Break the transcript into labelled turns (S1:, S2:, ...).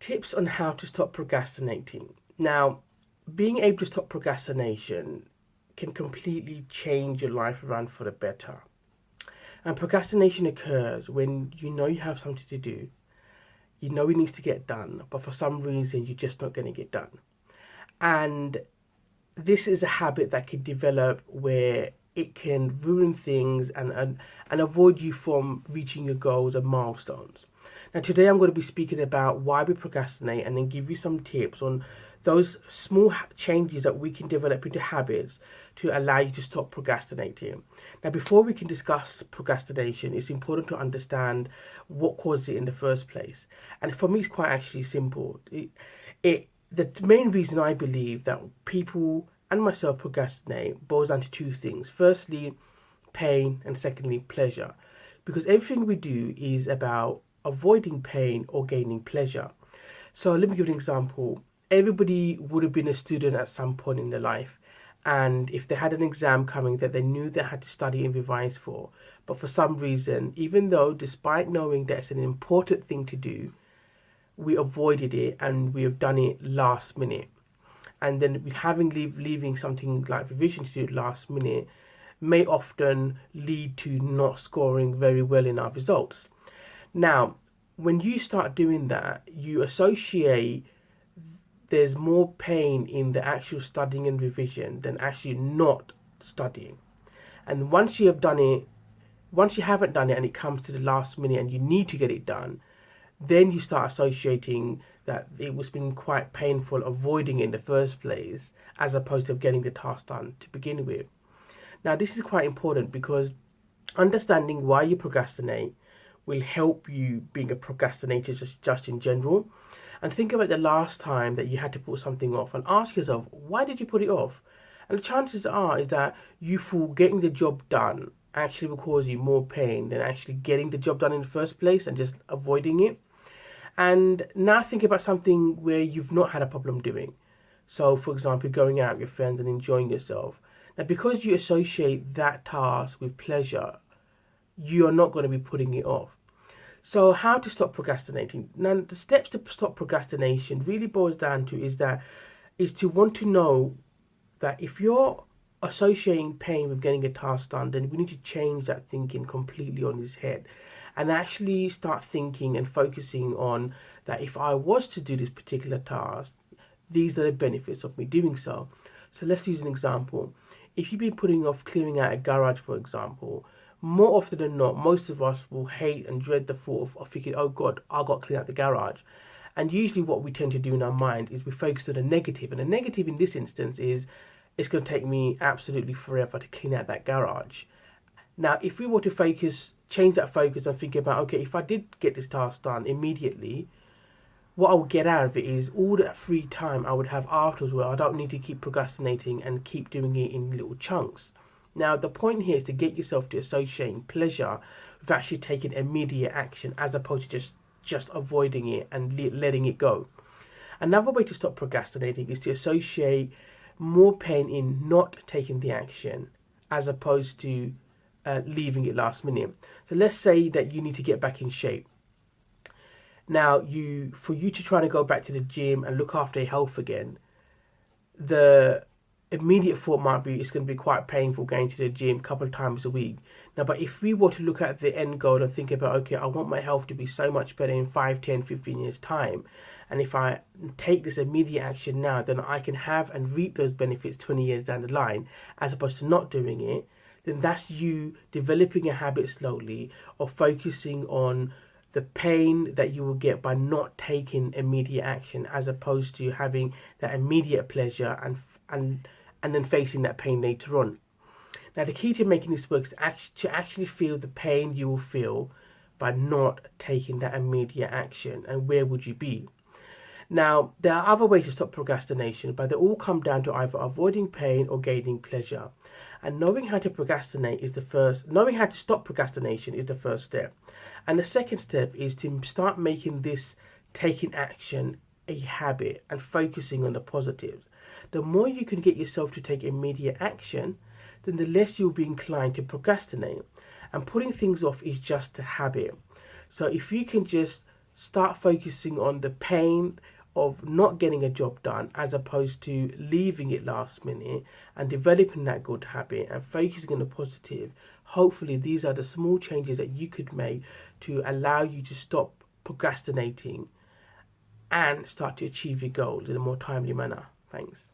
S1: Tips on how to stop procrastinating. Now, being able to stop procrastination can completely change your life around for the better. And procrastination occurs when you know you have something to do, you know it needs to get done, but for some reason you're just not going to get done. And this is a habit that can develop where it can ruin things and avoid you from reaching your goals and milestones. Now, today I'm going to be speaking about why we procrastinate and then give you some tips on those small changes that we can develop into habits to allow you to stop procrastinating. Now, before we can discuss procrastination, it's important to understand what causes it in the first place. And for me, it's quite actually simple. The main reason I believe that people and myself procrastinate boils down to two things. Firstly, pain, and secondly, pleasure. Because everything we do is about avoiding pain or gaining pleasure. So let me give you an example. Everybody would have been a student at some point in their life, and if they had an exam coming that they knew they had to study and revise for, but for some reason, even though despite knowing that it's an important thing to do, we avoided it and we have done it last minute. And then leaving something like revision to do last minute may often lead to not scoring very well in our results. Now, when you start doing that, you associate there's more pain in the actual studying and revision than actually not studying. And once you haven't done it and it comes to the last minute and you need to get it done, then you start associating that it was been quite painful avoiding it in the first place as opposed to getting the task done to begin with. Now, this is quite important because understanding why you procrastinate will help you being a procrastinator just in general. And think about the last time that you had to put something off and ask yourself, why did you put it off? And the chances are is that you thought getting the job done actually will cause you more pain than actually getting the job done in the first place and just avoiding it. And now think about something where you've not had a problem doing. So, for example, going out with your friends and enjoying yourself. Now, because you associate that task with pleasure, you are not going to be putting it off. So, how to stop procrastinating? Now, the steps to stop procrastination really boils down to is to want to know that if you're associating pain with getting a task done, then we need to change that thinking completely on its head and actually start thinking and focusing on that if I was to do this particular task, these are the benefits of me doing so. So let's use an example. If you've been putting off clearing out a garage, for example, more often than not, most of us will hate and dread the thought of thinking, oh God, I've got to clean out the garage. And usually what we tend to do in our mind is we focus on the negative. And the negative in this instance is it's going to take me absolutely forever to clean out that garage. Now, if we were to change that focus and think about, okay, if I did get this task done immediately, what I would get out of it is all that free time I would have afterwards where I don't need to keep procrastinating and keep doing it in little chunks. Now, the point here is to get yourself to associating pleasure with actually taking immediate action as opposed to just avoiding it and letting it go. Another way to stop procrastinating is to associate more pain in not taking the action as opposed to leaving it last minute. So let's say that you need to get back in shape. Now, for you to try to go back to the gym and look after your health again, the immediate thought might be it's going to be quite painful going to the gym a couple of times a week. Now, but if we were to look at the end goal and think about, okay, I want my health to be so much better in 5, 10, 15 years time. And if I take this immediate action now, then I can have and reap those benefits 20 years down the line, as opposed to not doing it. Then that's you developing a habit slowly of focusing on the pain that you will get by not taking immediate action, as opposed to having that immediate pleasure and then facing that pain later on. Now, the key to making this work is to actually feel the pain you will feel by not taking that immediate action. And where would you be? Now, there are other ways to stop procrastination, but they all come down to either avoiding pain or gaining pleasure. And knowing how to stop procrastination is the first step. And the second step is to start making this taking action a habit and focusing on the positives. The more you can get yourself to take immediate action, then the less you'll be inclined to procrastinate. And putting things off is just a habit. So if you can just Start focusing on the pain of not getting a job done as opposed to leaving it last minute, and developing that good habit and focusing on the positive. Hopefully these are the small changes that you could make to allow you to stop procrastinating and start to achieve your goals in a more timely manner. Thanks.